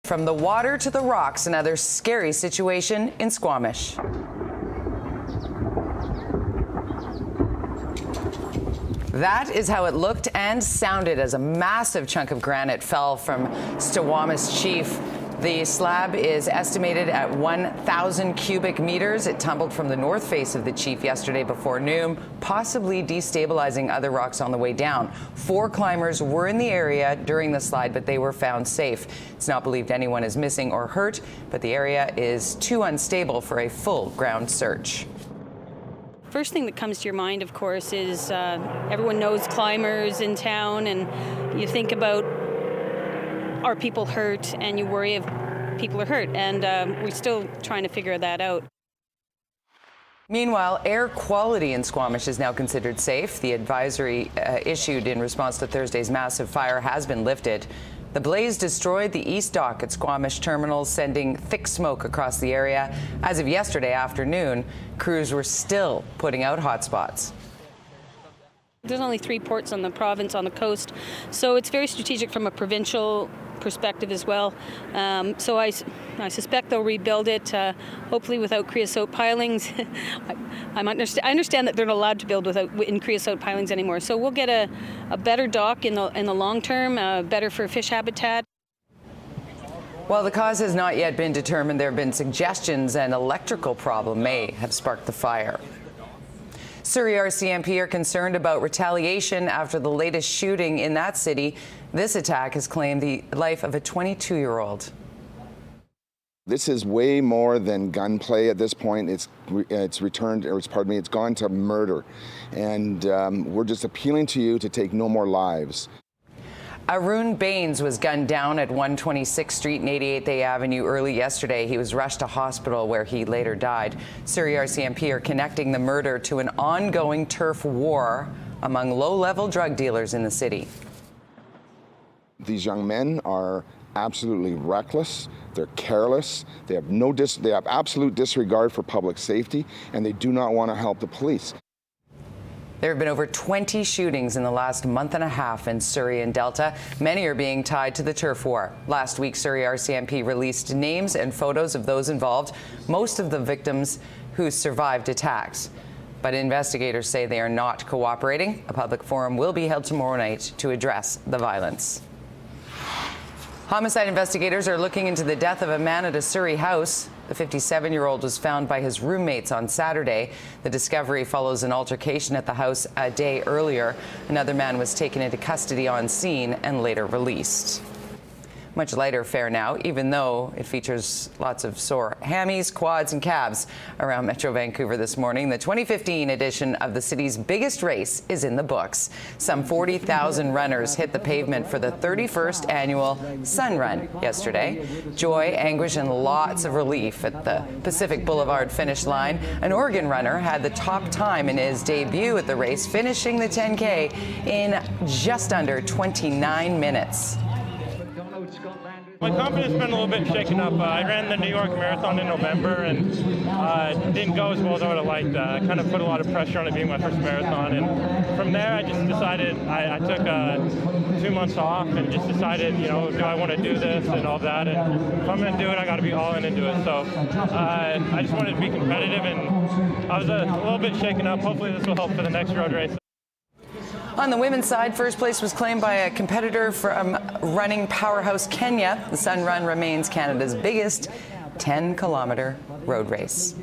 From the water to the rocks, another scary situation in Squamish. That is how it looked and sounded as a massive chunk of granite fell from Squamish Chief. The slab is estimated at 1,000 cubic meters. It tumbled from the north face of the Chief yesterday before noon, possibly destabilizing other rocks on the way down. 4 climbers were in the area during the slide, but they were found safe. It's not believed anyone is missing or hurt, but the area is too unstable for a full ground search. First thing that comes to your mind, of course, is everyone knows climbers in town, and you think about, are people hurt, and you worry if people are hurt, and we're still trying to figure that out. Meanwhile, air quality in Squamish is now considered safe. The advisory issued in response to Thursday's massive fire has been lifted. The blaze destroyed the east dock at Squamish terminals, sending thick smoke across the area. As of yesterday afternoon, crews were still putting out hotspots. There's only 3 ports on the province on the coast, so it's very strategic from a provincial perspective as well. So I suspect they'll rebuild it, hopefully without creosote pilings. I understand that they're not allowed to build in creosote pilings anymore. So we'll get a better dock in the long term, better for fish habitat. While the cause has not yet been determined, there have been suggestions an electrical problem may have sparked the fire. Surrey RCMP are concerned about retaliation after the latest shooting in that city. This attack has claimed the life of a 22-year-old. This is way more than gunplay at this point. It's gone to murder. And we're just appealing to you to take no more lives. Arun Baines was gunned down at 126th Street and 88th Avenue early yesterday. He was rushed to hospital where he later died. Surrey RCMP are connecting the murder to an ongoing turf war among low-level drug dealers in the city. These young men are absolutely reckless. They're careless. They have absolute disregard for public safety, and they do not want to help the police. There have been over 20 shootings in the last month and a half in Surrey and Delta. Many are being tied to the turf war. Last week, Surrey RCMP released names and photos of those involved, most of the victims who survived attacks. But investigators say they are not cooperating. A public forum will be held tomorrow night to address the violence. Homicide investigators are looking into the death of a man at a Surrey house. The 57-year-old was found by his roommates on Saturday. The discovery follows an altercation at the house a day earlier. Another man was taken into custody on scene and later released. Much lighter fare now, even though it features lots of sore hammies, quads and cabs around Metro Vancouver this morning. The 2015 edition of the city's biggest race is in the books. Some 40,000 runners hit the pavement for the 31st annual Sun Run yesterday. Joy, anguish and lots of relief at the Pacific Boulevard finish line. An Oregon runner had the top time in his debut at the race, finishing the 10K in just under 29 minutes. My confidence has been a little bit shaken up. I ran the New York Marathon in November and it didn't go as well as I would have liked. I kind of put a lot of pressure on it being my first marathon, and from there I just decided, I took 2 months off and just decided, you know, do I want to do this and all that, and if I'm going to do it, I got to be all in into it. So I just wanted to be competitive, and I was a little bit shaken up. Hopefully this will help for the next road race. On the women's side, first place was claimed by a competitor from running powerhouse Kenya. The Sun Run remains Canada's biggest 10-kilometer road race.